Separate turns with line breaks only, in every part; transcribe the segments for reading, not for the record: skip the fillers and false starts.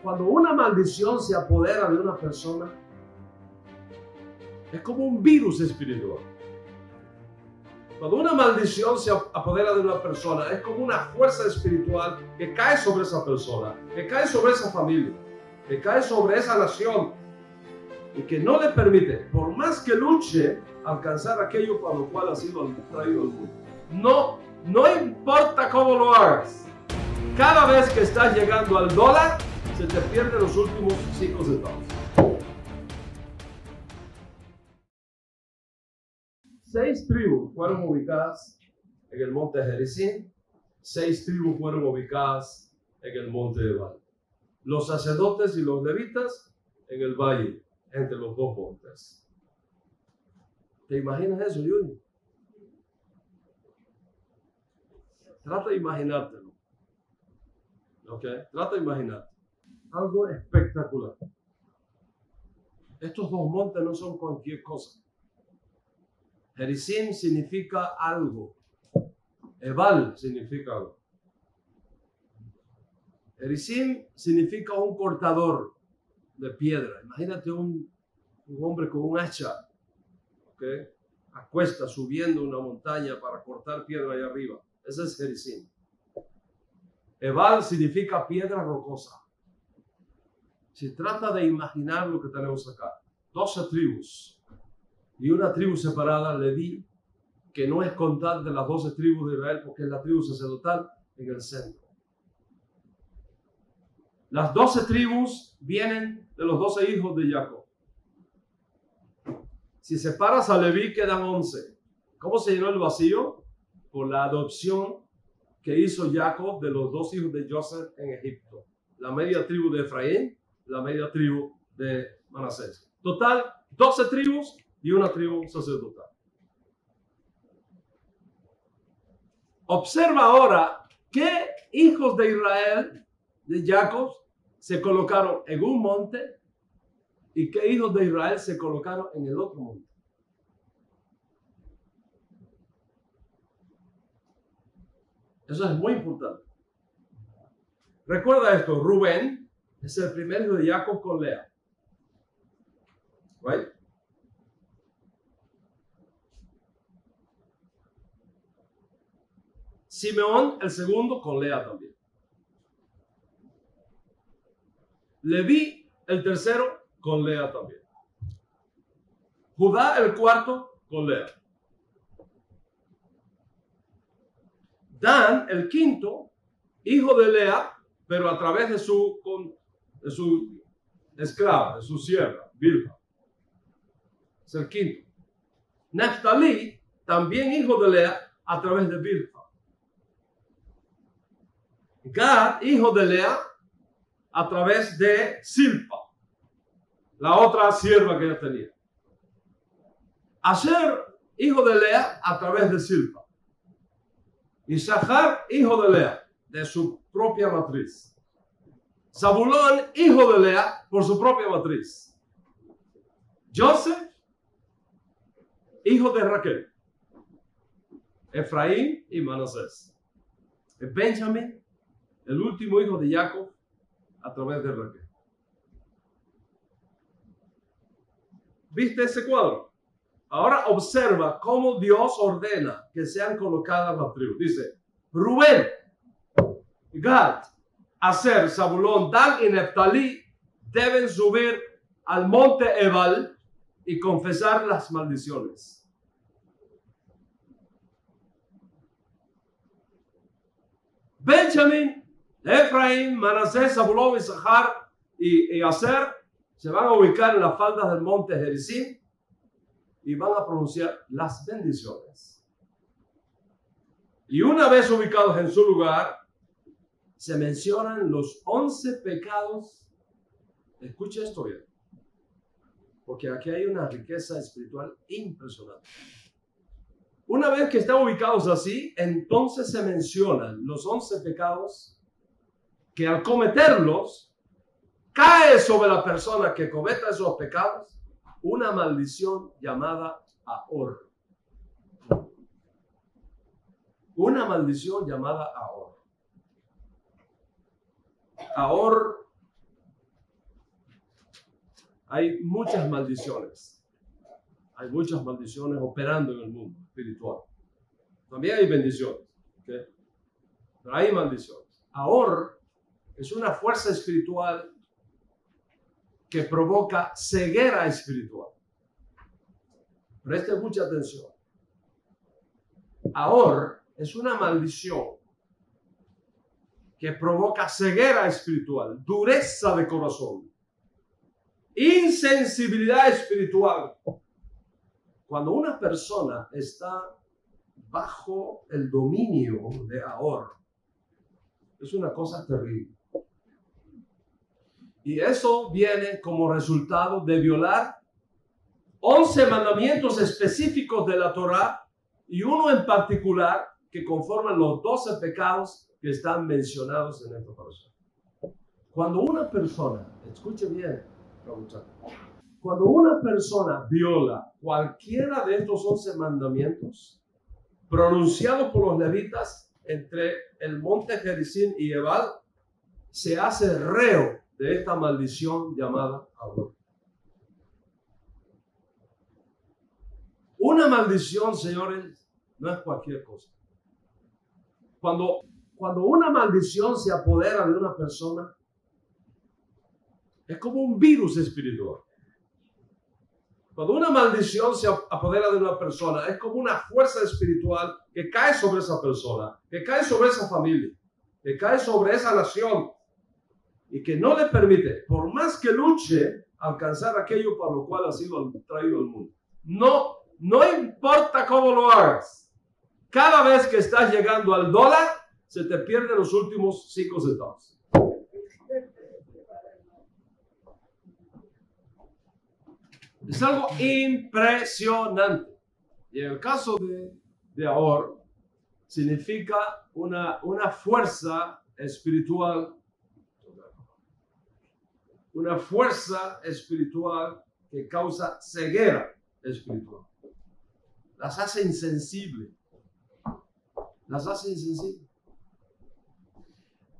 Cuando una maldición se apodera de una persona, es como un virus espiritual. Cuando una maldición se apodera de una persona, es como una fuerza espiritual que cae sobre esa persona, que cae sobre esa familia, que cae sobre esa nación y que no le permite, por más que luche, alcanzar aquello para lo cual ha sido traído al mundo. No importa cómo lo hagas. Cada vez que estás llegando al dólar, se te pierden los últimos 5 centavos. 6 tribus fueron ubicadas en el monte Gerizim. 6 tribus fueron ubicadas en el monte Ebal. Los sacerdotes y los levitas en el valle, entre los dos montes. ¿Te imaginas eso, Junior? Trata de imaginártelo. ¿Ok? Trata de imaginarte. Algo espectacular. Estos dos montes no son cualquier cosa. Gerizim significa algo. Ebal significa algo. Gerizim significa un cortador de piedra. Imagínate un hombre con un hacha, ¿okay? A cuesta subiendo una montaña para cortar piedra allá arriba. Ese es Gerizim. Ebal significa piedra rocosa. Se trata de imaginar lo que tenemos acá. 12 tribus y una tribu separada, Leví, que no es contar de las 12 tribus de Israel porque es la tribu sacerdotal en el centro. Las 12 tribus vienen de los 12 hijos de Jacob. Si separas a Leví quedan 11. ¿Cómo se llenó el vacío? Por la adopción que hizo Jacob de los 2 hijos de Joseph en Egipto. La media tribu de Efraín, la media tribu de Manasés. Total, 12 tribus y una tribu sacerdotal. Observa ahora qué hijos de Israel, de Jacob, se colocaron en un monte y qué hijos de Israel se colocaron en el otro monte. Eso es muy importante. Recuerda esto, Rubén es el primer hijo de Jacob con Lea. Right? Simeón, el segundo, con Lea también. Leví, el tercero, con Lea también. Judá, el cuarto, con Lea. Dan, el quinto, hijo de Lea, pero a través de su esclava, de su sierva, Bilha. Es el quinto. Neftalí, también hijo de Lea, a través de Bilha. Gad, hijo de Lea, a través de Silpa, la otra sierva que ella tenía. Asher, hijo de Lea, a través de Silpa. Isachar, hijo de Lea, de su propia matriz. Zabulón, hijo de Lea, por su propia matriz. Joseph, hijo de Raquel. Efraín y Manasés. Benjamín, el último hijo de Jacob, a través de Raquel. ¿Viste ese cuadro? Ahora observa cómo Dios ordena que sean colocadas las tribus. Dice, Rubén, Gad, Aser, Zabulón, Dan y Neftalí deben subir al monte Ebal y confesar las maldiciones. Benjamín, Efraín, Manasés, Zabulón, Isachar y Aser se van a ubicar en las faldas del monte Gerizim y van a pronunciar las bendiciones. Y una vez ubicados en su lugar, se mencionan los 11 pecados. Escucha esto bien, porque aquí hay una riqueza espiritual impresionante. Una vez que están ubicados así, entonces se mencionan los 11 pecados que al cometerlos, cae sobre la persona que cometa esos pecados una maldición llamada Ahor. Una maldición llamada Ahor. Ahor hay muchas maldiciones. Hay muchas maldiciones operando en el mundo espiritual. También hay bendiciones, ¿okay? Pero hay maldiciones. Ahor es una fuerza espiritual que provoca ceguera espiritual. Preste mucha atención. Ahor es una maldición que provoca ceguera espiritual, dureza de corazón, insensibilidad espiritual. Cuando una persona está bajo el dominio de Ahor, es una cosa terrible. Y eso viene como resultado de violar 11 mandamientos específicos de la Torá y uno en particular que conforman los 12 pecados que están mencionados en esta porción. Cuando una persona, escuche bien, cuando una persona viola cualquiera de estos 11 mandamientos pronunciados por los levitas entre el monte Gerizim y Ebal, se hace reo de esta maldición llamada Ahor. Una maldición, señores, no es cualquier cosa. Cuando una maldición se apodera de una persona, es como un virus espiritual. Cuando una maldición se apodera de una persona, es como una fuerza espiritual que cae sobre esa persona, que cae sobre esa familia, que cae sobre esa nación y que no le permite, por más que luche, alcanzar aquello para lo cual ha sido traído al mundo. No importa cómo lo hagas. Cada vez que estás llegando al dólar, se te pierden los últimos 5 centavos. Es algo impresionante. Y en el caso de Ahor, significa una fuerza espiritual. Una fuerza espiritual que causa ceguera espiritual. Las hace insensibles. Las hace insensibles.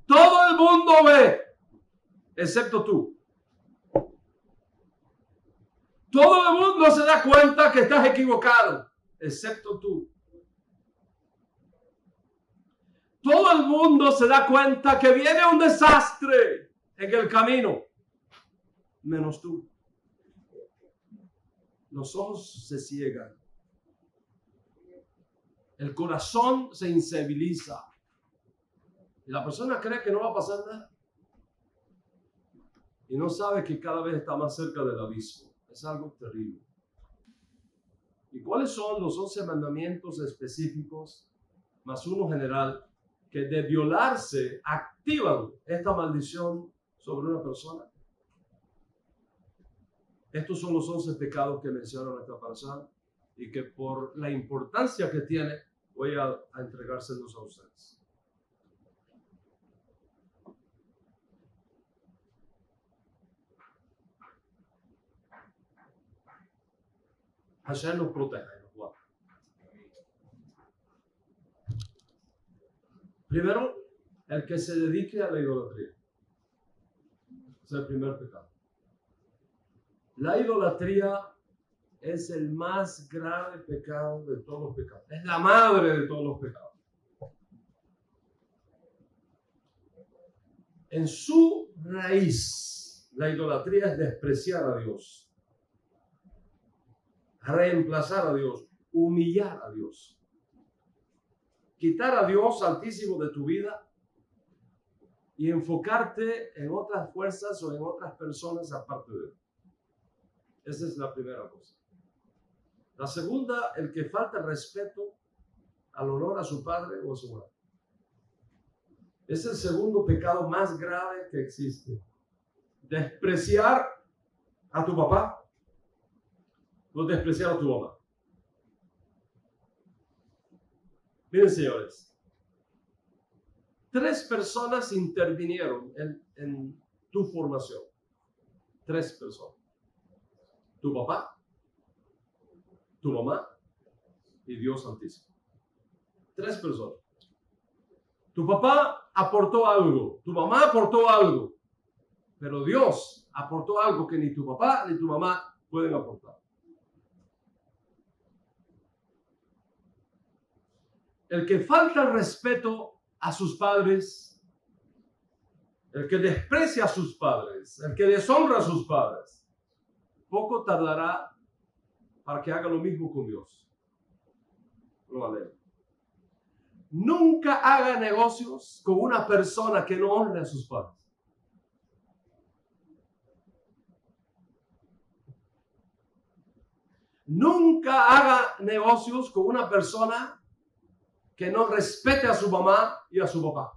Todo el mundo ve, excepto tú. Todo el mundo se da cuenta que estás equivocado, excepto tú. Todo el mundo se da cuenta que viene un desastre en el camino, menos tú. Los ojos se ciegan. El corazón se insensibiliza. Y la persona cree que no va a pasar nada. Y no sabe que cada vez está más cerca del abismo. Es algo terrible. ¿Y cuáles son los 11 mandamientos específicos, más uno general, que de violarse activan esta maldición sobre una persona? Estos son los 11 pecados que menciona nuestra persona y que por la importancia que tiene voy a entregárselos a ustedes. Hashem nos proteja y nos guarda. Primero, el que se dedique a la idolatría. Es el primer pecado. La idolatría es el más grave pecado de todos los pecados. Es la madre de todos los pecados. En su raíz, la idolatría es despreciar a Dios, reemplazar a Dios, humillar a Dios, quitar a Dios altísimo de tu vida y enfocarte en otras fuerzas o en otras personas aparte de Él. Esa es la primera cosa. La segunda, el que falta respeto al honor a su padre o a su madre. Es el segundo pecado más grave que existe. Despreciar a tu papá o despreciar a tu mamá. Miren, señores, 3 personas intervinieron en tu formación. 3 personas. Tu papá, tu mamá y Dios Santísimo. 3 personas. Tu papá aportó algo, tu mamá aportó algo. Pero Dios aportó algo que ni tu papá ni tu mamá pueden aportar. El que falta el respeto a sus padres, el que desprecia a sus padres, el que deshonra a sus padres, poco tardará para que haga lo mismo con Dios. Lo leo. Nunca haga negocios con una persona que no honre a sus padres. Nunca haga negocios con una persona que no respete a su mamá y a su papá.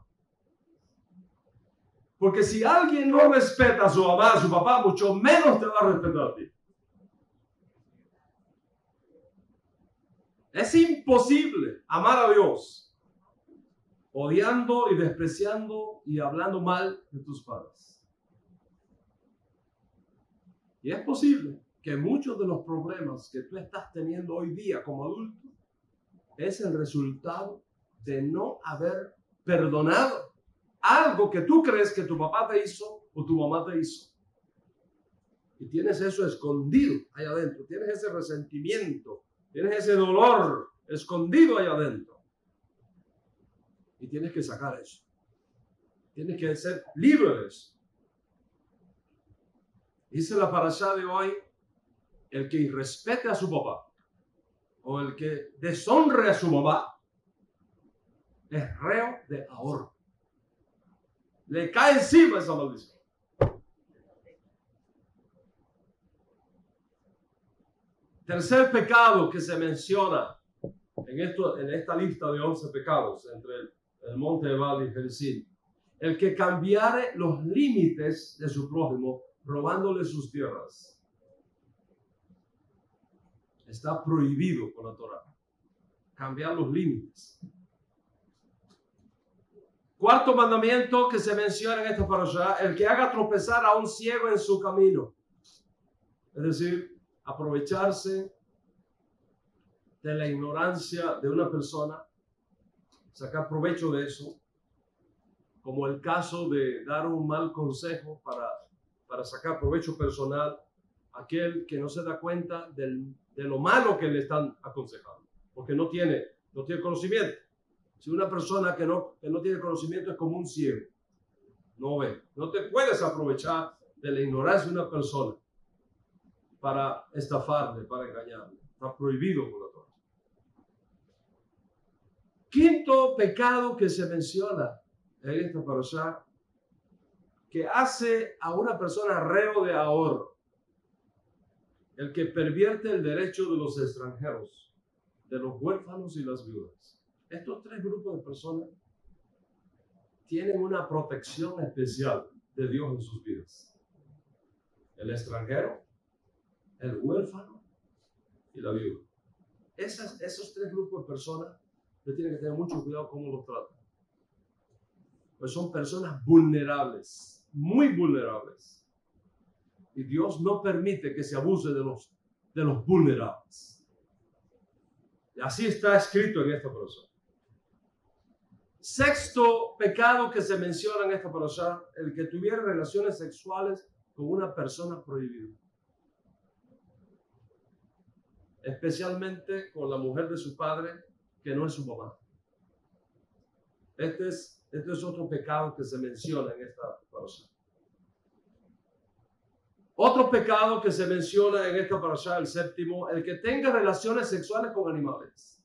Porque si alguien no respeta a su mamá, a su papá, mucho menos te va a respetar a ti. Es imposible amar a Dios odiando y despreciando y hablando mal de tus padres. Y es posible que muchos de los problemas que tú estás teniendo hoy día como adulto es el resultado de no haber perdonado algo que tú crees que tu papá te hizo o tu mamá te hizo. Y tienes eso escondido ahí adentro, tienes ese resentimiento, tienes ese dolor escondido ahí adentro. Y tienes que sacar eso. Tienes que ser libre de eso. Dice la parashá de hoy, el que irrespete a su papá o el que deshonre a su mamá es reo de ahorro. Le cae encima esa maldición. Tercer pecado que se menciona en esta lista de 11 pecados entre el monte Ebal y Gerizim. El que cambiare los límites de su prójimo, robándole sus tierras. Está prohibido por la Torá. Cambiar los límites. Cuarto mandamiento que se menciona en esta parashá, el que haga tropezar a un ciego en su camino. Es decir, aprovecharse de la ignorancia de una persona, sacar provecho de eso, como el caso de dar un mal consejo para sacar provecho personal, aquel que no se da cuenta de lo malo que le están aconsejando, porque no tiene conocimiento. Si una persona que no tiene conocimiento es como un ciego, no ve. No te puedes aprovechar de la ignorancia de una persona para estafarle, para engañarle. Está prohibido por la Torá. Quinto pecado que se menciona en esta parashá, que hace a una persona reo de ahorro, el que pervierte el derecho de los extranjeros, de los huérfanos y las viudas. Estos tres grupos de personas tienen una protección especial de Dios en sus vidas. El extranjero, el huérfano y la viuda. Esos tres grupos de personas, usted tiene que tener mucho cuidado cómo los tratan. Pues son personas vulnerables, muy vulnerables. Y Dios no permite que se abuse de los vulnerables. Y así está escrito en esta parashá. Sexto pecado que se menciona en esta parashá, el que tuviera relaciones sexuales con una persona prohibida. Especialmente con la mujer de su padre, que no es su mamá. Este es otro pecado que se menciona en esta parashá. Otro pecado que se menciona en esta parashá, el séptimo, el que tenga relaciones sexuales con animales.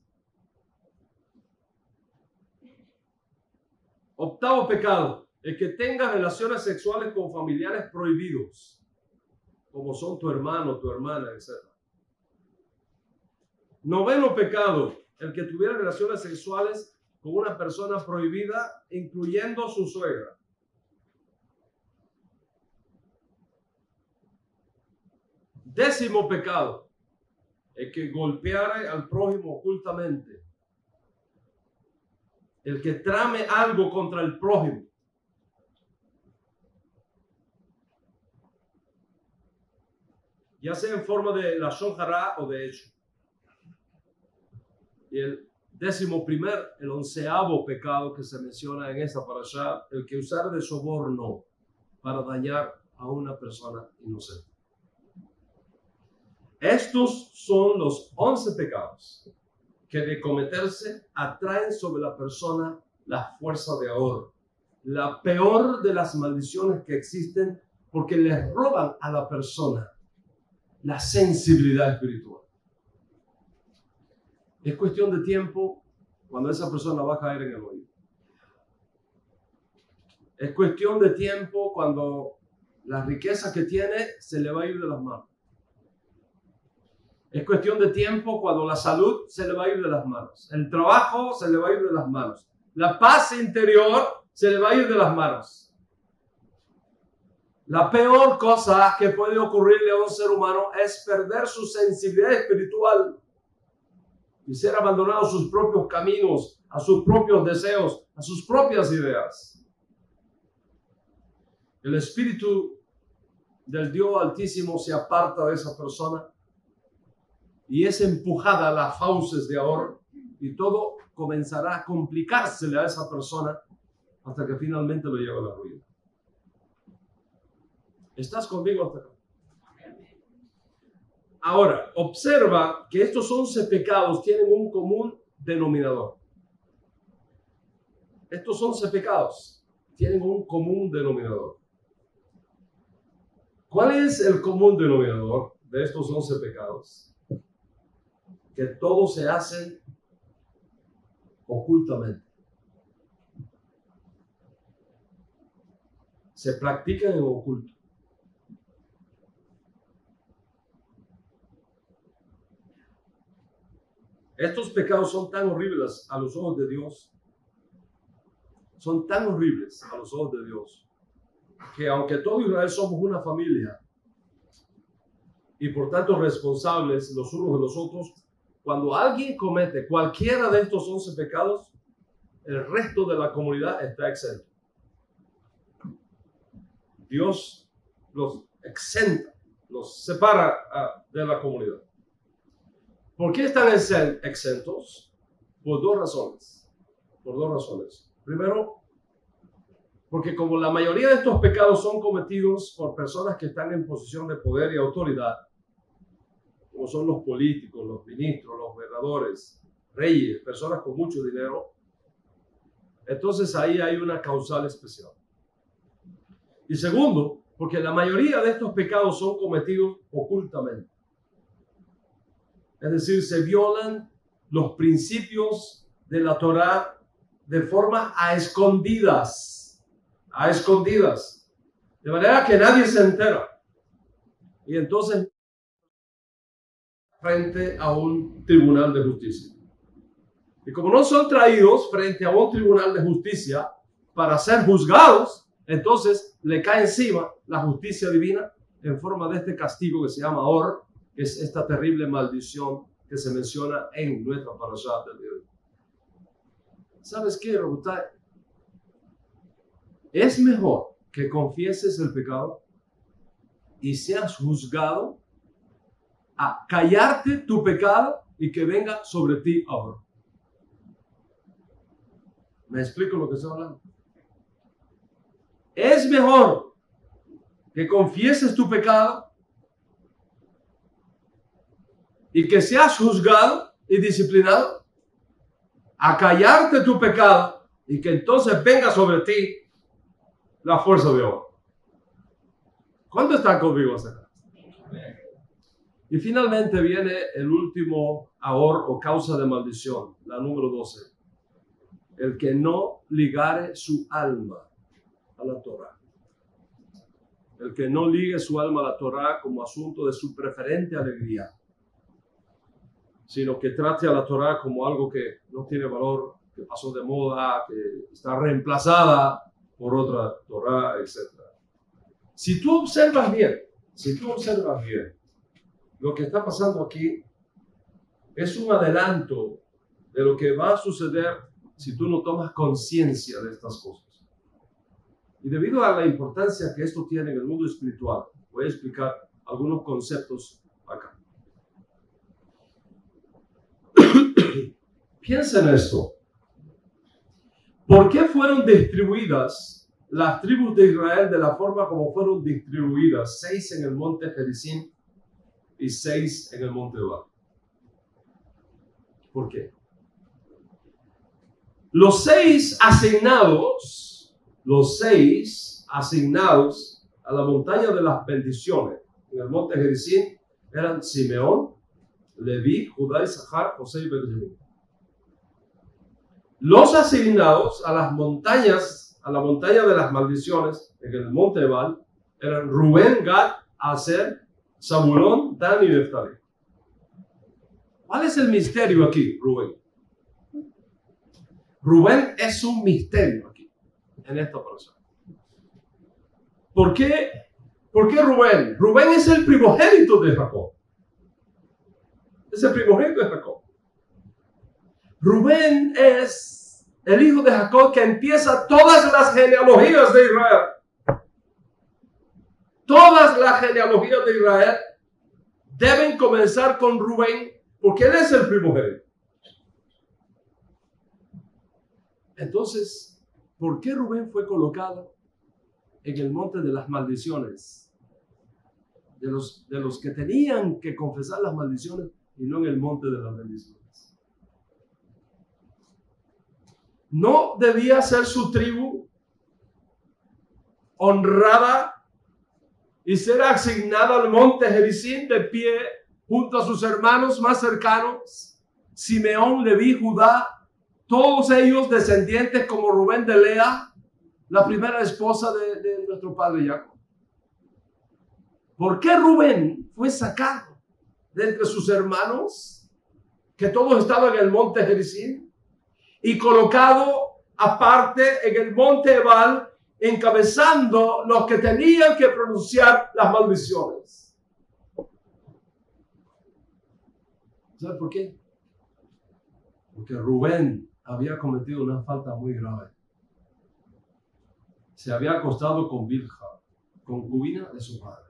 Octavo pecado, el que tenga relaciones sexuales con familiares prohibidos, como son tu hermano, tu hermana, etc. Noveno pecado, el que tuviera relaciones sexuales con una persona prohibida, incluyendo su suegra. Décimo pecado, el que golpeare al prójimo ocultamente. El que trame algo contra el prójimo. Ya sea en forma de lashon hara o de hecho. Y el onceavo pecado que se menciona en esta parashá, el que usar de soborno para dañar a una persona inocente. Estos son los 11 pecados que de cometerse atraen sobre la persona la fuerza de ahorro. La peor de las maldiciones que existen, porque les roban a la persona la sensibilidad espiritual. Es cuestión de tiempo cuando esa persona va a caer en el hoyo. Es cuestión de tiempo cuando la riqueza que tiene se le va a ir de las manos. Es cuestión de tiempo cuando la salud se le va a ir de las manos. El trabajo se le va a ir de las manos. La paz interior se le va a ir de las manos. La peor cosa que puede ocurrirle a un ser humano es perder su sensibilidad espiritual y ser abandonado a sus propios caminos, a sus propios deseos, a sus propias ideas. El espíritu del Dios Altísimo se aparta de esa persona y es empujada a las fauces de ahorro y todo comenzará a complicársele a esa persona hasta que finalmente lo lleva a la ruina. ¿Estás conmigo hasta acá? Ahora, observa que estos 11 pecados tienen un común denominador. Estos 11 pecados tienen un común denominador. ¿Cuál es el común denominador de estos 11 pecados? Que todos se hacen ocultamente. Se practican en oculto. Estos pecados son tan horribles a los ojos de Dios. Son tan horribles a los ojos de Dios que aunque todo Israel somos una familia y por tanto responsables los unos de los otros, cuando alguien comete cualquiera de estos 11 pecados, el resto de la comunidad está exento. Dios los exenta, los separa de la comunidad. ¿Por qué están exentos? Por dos razones. Primero, porque como la mayoría de estos pecados son cometidos por personas que están en posición de poder y autoridad, como son los políticos, los ministros, los gobernadores, reyes, personas con mucho dinero, entonces ahí hay una causal especial. Y segundo, porque la mayoría de estos pecados son cometidos ocultamente. Es decir, se violan los principios de la Torá de forma a escondidas. De manera que nadie se entera. Y entonces, frente a un tribunal de justicia. Y como no son traídos frente a un tribunal de justicia para ser juzgados, entonces le cae encima la justicia divina en forma de este castigo que se llama Or, que es esta terrible maldición que se menciona en nuestra parashá del día de hoy. ¿Sabes qué, Rabotai? Es mejor que confieses el pecado y seas juzgado a callarte tu pecado y que venga sobre ti ahora. ¿Me explico lo que estoy hablando? Es mejor que confieses tu pecado y que seas juzgado y disciplinado a callarte tu pecado y que entonces venga sobre ti la fuerza de Dios. ¿Cuántos están conmigo hasta acá? Y finalmente viene el último ahor o causa de maldición, la número 12. El que no ligare su alma a la Torá. El que no ligue su alma a la Torá como asunto de su preferente alegría, sino que trate a la Torá como algo que no tiene valor, que pasó de moda, que está reemplazada por otra Torá, etc. Si tú observas bien, lo que está pasando aquí es un adelanto de lo que va a suceder si tú no tomas conciencia de estas cosas. Y debido a la importancia que esto tiene en el mundo espiritual, voy a explicar algunos conceptos acá. Piensa en esto. ¿Por qué fueron distribuidas las tribus de Israel de la forma como fueron distribuidas: 6 en el monte Gerizim y 6 en el monte Ebal. ¿Por qué? Los 6 asignados a la montaña de las bendiciones en el monte Gerizim eran Simeón, Leví, Judá, Isachar, José y Benjamín. Los asignados a las montañas, a la montaña de las maldiciones en el monte Ebal, eran Rubén, Gad, Aser, Zabulón, Dan y Neftalí. ¿Cuál es el misterio aquí, Rubén? Rubén es un misterio aquí, en esta porción. ¿Por qué Rubén? Rubén es el primogénito de Jacob. Es el primogénito de Jacob. Rubén es el hijo de Jacob que empieza todas las genealogías de Israel. Todas las genealogías de Israel deben comenzar con Rubén porque él es el primogénito. Entonces, ¿por qué Rubén fue colocado en el monte de las maldiciones? De los que tenían que confesar las maldiciones y no en el monte de las bendiciones. ¿No debía ser su tribu honrada y ser asignada al monte Gerizim de pie junto a sus hermanos más cercanos, Simeón, Leví, Judá, todos ellos descendientes como Rubén de Lea, la primera esposa de nuestro padre Jacob? ¿Por qué Rubén fue sacado de entre sus hermanos, que todos estaban en el monte Gerizim, y colocado aparte en el monte Ebal, encabezando los que tenían que pronunciar las maldiciones? ¿Sabe por qué? Porque Rubén había cometido una falta muy grave. Se había acostado con Bilha, concubina de su padre.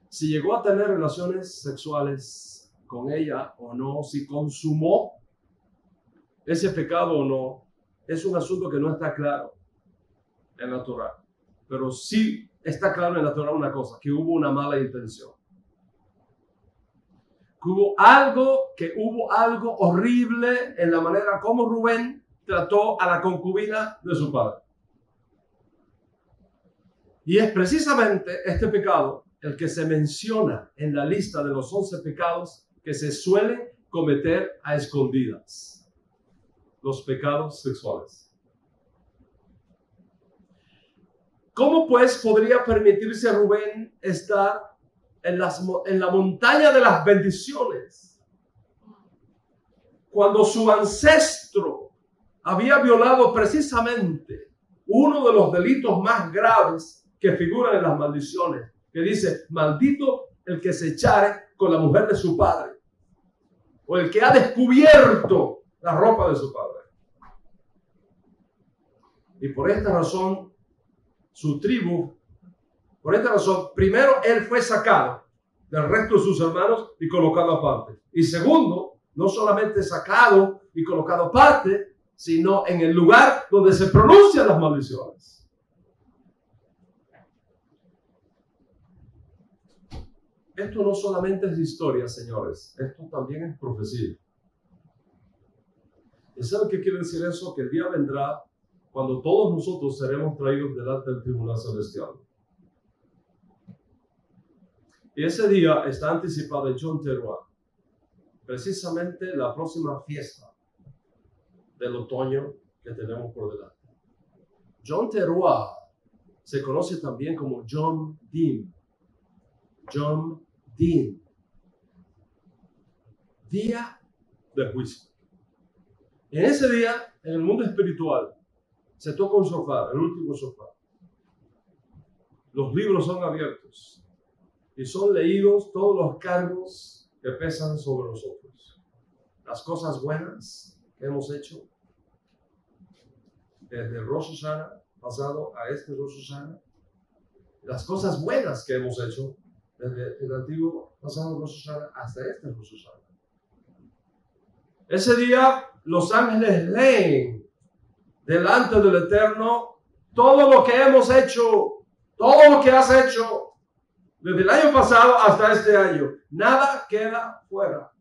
Si llegó a tener relaciones sexuales con ella o no, si consumó ese pecado o no, es un asunto que no está claro en la Torá. Pero sí está claro en la Torá una cosa: que hubo una mala intención. Que hubo algo horrible en la manera como Rubén trató a la concubina de su padre. Y es precisamente este pecado el que se menciona en la lista de los 11 pecados que se suelen cometer a escondidas: los pecados sexuales. ¿Cómo pues podría permitirse a Rubén estar en la montaña de las bendiciones cuando su ancestro había violado precisamente uno de los delitos más graves que figuran en las maldiciones, que dice: maldito el que se echare con la mujer de su padre, o el que ha descubierto la ropa de su padre? Y por esta razón, su tribu, primero, él fue sacado del resto de sus hermanos y colocado aparte. Y segundo, no solamente sacado y colocado aparte, sino en el lugar donde se pronuncian las maldiciones. Esto no solamente es historia, señores, esto también es profecía. ¿Y saben qué quiere decir eso? Que el día vendrá cuando todos nosotros seremos traídos delante del tribunal celestial. Y ese día está anticipado en Yom Teruah, precisamente la próxima fiesta del otoño que tenemos por delante. Yom Teruah se conoce también como Yom Din. Yom Din. Día de juicio. En ese día, en el mundo espiritual, se toca un shofar, el último shofar. Los libros son abiertos y son leídos todos los cargos que pesan sobre nosotros. Las cosas buenas que hemos hecho desde Rosh Hashanah pasado a este Rosh Hashanah. Las cosas buenas que hemos hecho desde el antiguo pasado Rosh Hashanah hasta este Rosh Hashanah. Ese día los ángeles leen delante del Eterno, todo lo que hemos hecho, todo lo que has hecho desde el año pasado hasta este año, nada queda fuera.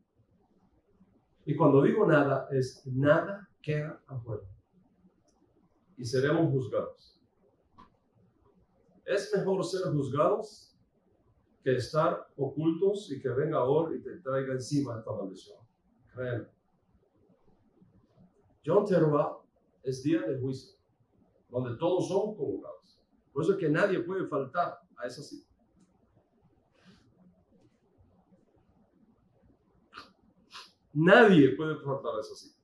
Y cuando digo nada, es nada queda afuera. Y seremos juzgados. Es mejor ser juzgados que estar ocultos y que venga ahora y te traiga encima esta maldición. Créeme. Yom Teruah es día de juicio, donde todos son convocados. Por eso es que nadie puede faltar a esa cita. Nadie puede faltar a esa cita.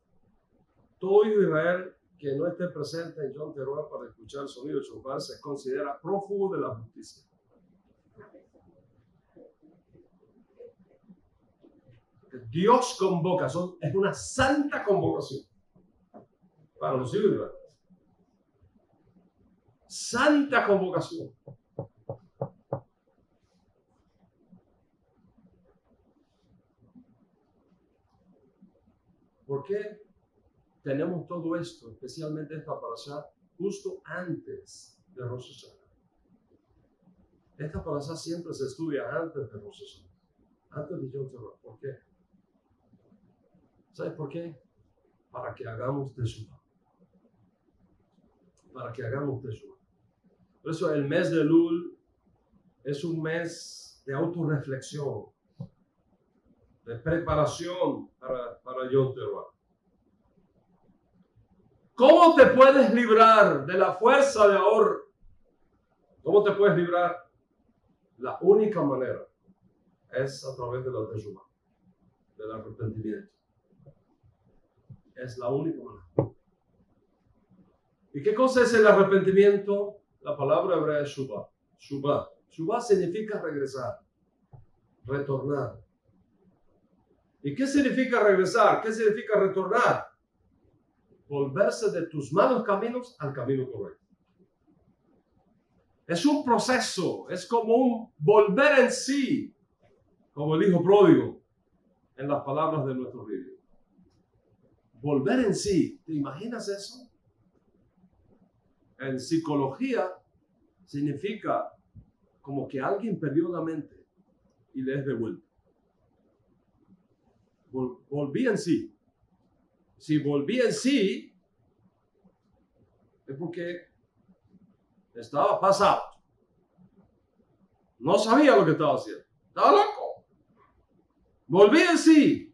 Todo hijo de Israel que no esté presente en Yom Teruah para escuchar el sonido del shofar se considera prófugo de la justicia. Dios convoca, es una santa convocación para los hijos de Israel. Santa convocación. ¿Por qué tenemos todo esto, especialmente esta parashá, justo antes de Rosh Hashanah? Esta parashá siempre se estudia antes de Rosh Hashanah, antes de Yom Teruah. ¿Por qué? ¿Sabes por qué? Para que hagamos teshuvah. Para que hagamos teshuvah. Por eso el mes de Elul es un mes de autorreflexión, de preparación para Yom Teruah. ¿Cómo te puedes librar de la fuerza de ahorro? ¿Cómo te puedes librar? La única manera es a través de la teshuvah, del arrepentimiento. Es la única manera. ¿Y qué cosa es el arrepentimiento? La palabra hebrea es shuvah. Shuvah. Shuvah significa regresar, retornar. ¿Y qué significa regresar? ¿Qué significa retornar? Volverse de tus malos caminos al camino correcto. Es un proceso, es como un volver en sí, como el hijo pródigo, en las palabras de nuestro libro. Volver en sí, ¿te imaginas eso? En psicología significa como que alguien perdió la mente y le es devuelto. Volví en sí. Si volví en sí, es porque estaba pasado. No sabía lo que estaba haciendo. Estaba loco. Volví en sí.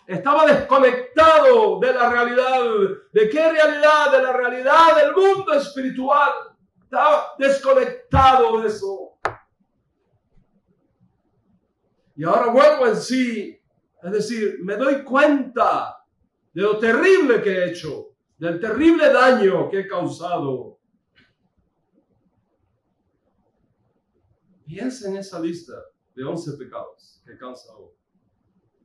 Estaba desconectado de la realidad. ¿De qué realidad? De la realidad del mundo espiritual. Estaba desconectado de eso. Y ahora vuelvo en sí. Es decir, me doy cuenta de lo terrible que he hecho, del terrible daño que he causado. Piensa en esa lista de 11 pecados que he causado.